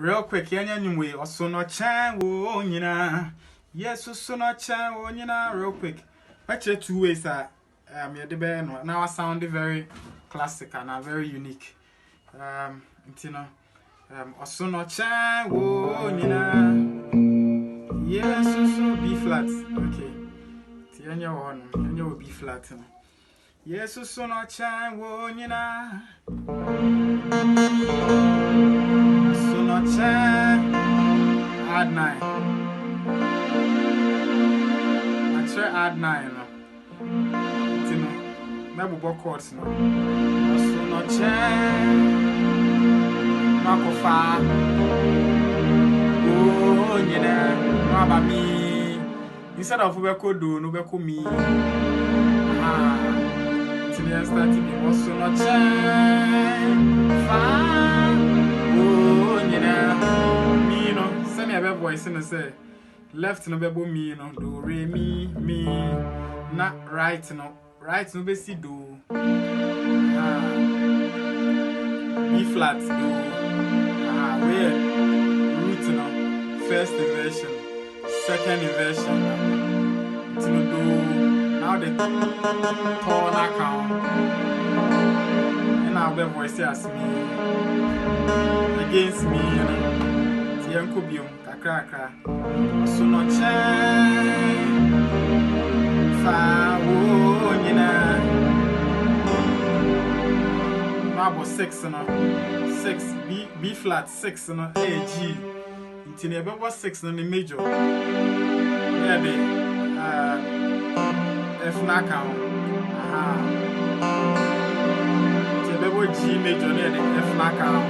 real quick, anyway, or so no chan, oh, you know. Yes, so no chan, oh, you know, real quick. Actually, 2 ways are the band now. I sound very classic and very unique. You know, so no chan, oh, you know. Yes, so B flat, okay. Tianya one, and you will be flat. Yes, so no chan, oh, you know. So no chan, add 9. I try add 9. You know, maybe book chords no. So no chan, no fa. Oh, you know, no about me. Instead of we could do, no we could me. Till starting me was so no chan, fa. Oh, you know, me no. Send me a voice and say. Left no bebo me no do re mi not right no be si do B flat do where root no first inversion second inversion to do now the tone account and now be voice as me against me you know tianko biom kakra so no chan fa wo nyina mabo 6 no 6 B flat 6 no A G intine ebe 6 no ni major yeah the F na count ebe G major there the F na count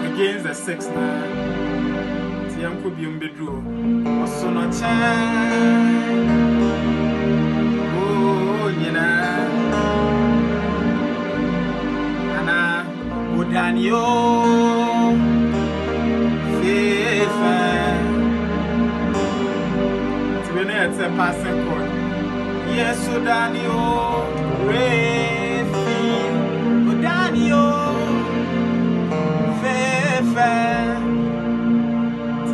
against the 6 na Yanko biom bedro so no chan oh yena ana odanio fefa tibene it's a passing chord yes odanio refi odanio fefa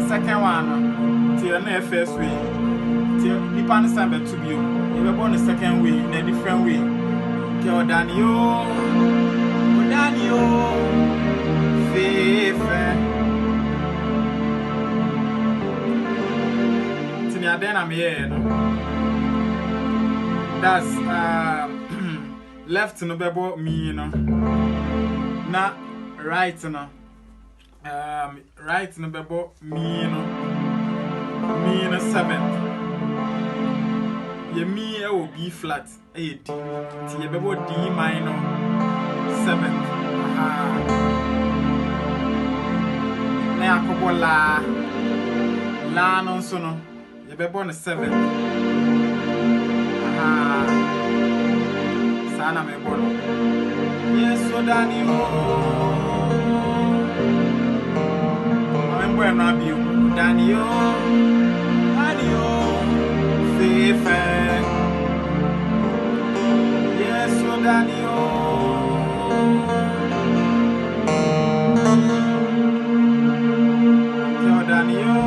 second one, till the first way. Till the pan stand back to you. You were born the second way in a different way. Tell Daniel, faith. Till then I'm here. That's left no bebo me, you know. Not right, you know. Right no bebo me no 7th ye me e will B flat A D ti ye bebo D minor 7th na yakobo la no so no ye bebo no 7th sana me bolo yes so Daniel when I be Daniel, Fefe, yes, so Daniel, tell Daniel,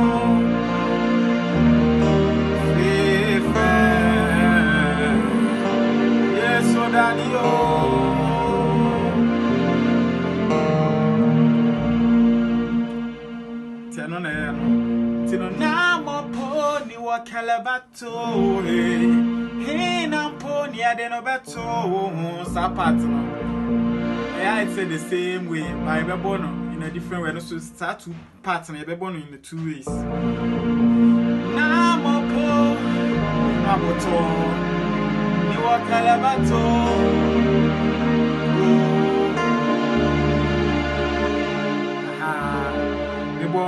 Fefe, yes, so Daniel. Tino na mo poni wa kalabato he na poni ade no beto sapatno I say the same way by bebono in a different way so start to partner bebono in the 2 ways na mo poni aboto ni wa kalabato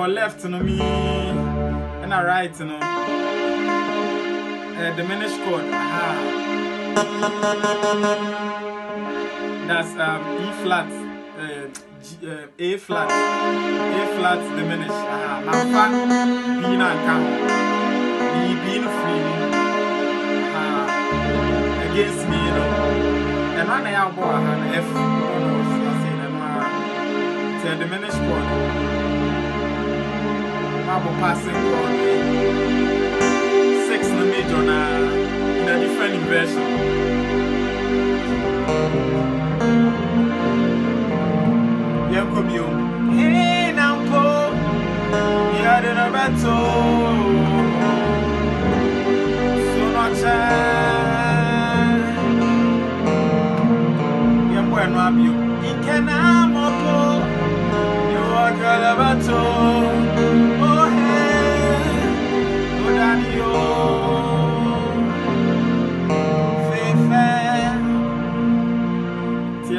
left no me and a right no diminished chord that's E flat A flat diminished fa B na count B free against me you know and when I have F a diminished chord. Marble passing chord. 6 in the major now in a different inversion. Yakobio. Hey, Nampo. You had in a battle. So much. When you can amoko, you are Calabato, oh hey, oh Danio, Fefe.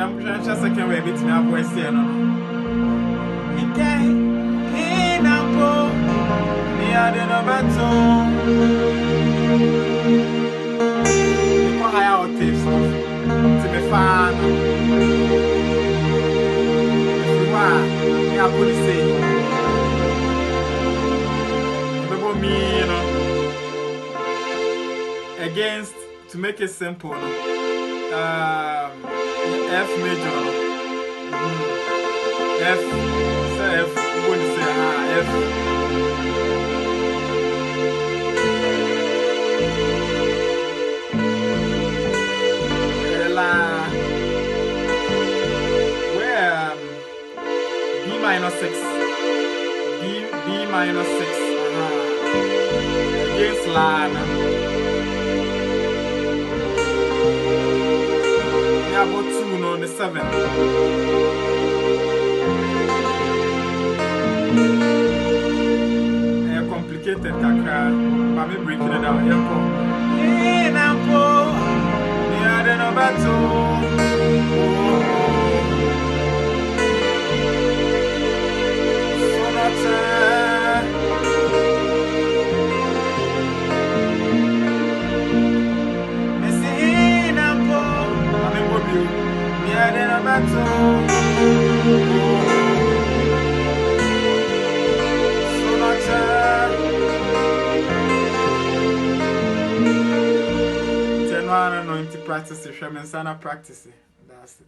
I'm just a second way between our voice here. Okay, in Ampo, near the Nobato. What higher octaves to be fan. I would say, against, to make it simple, F major, F, wouldn't say F. Minus 6, B minus 6, against Lana. We have about 2 on the 7. Complicated, Kaka, but me breaking it down. Hey, Nampo, we are the Nobato. Practice, practice. That's it.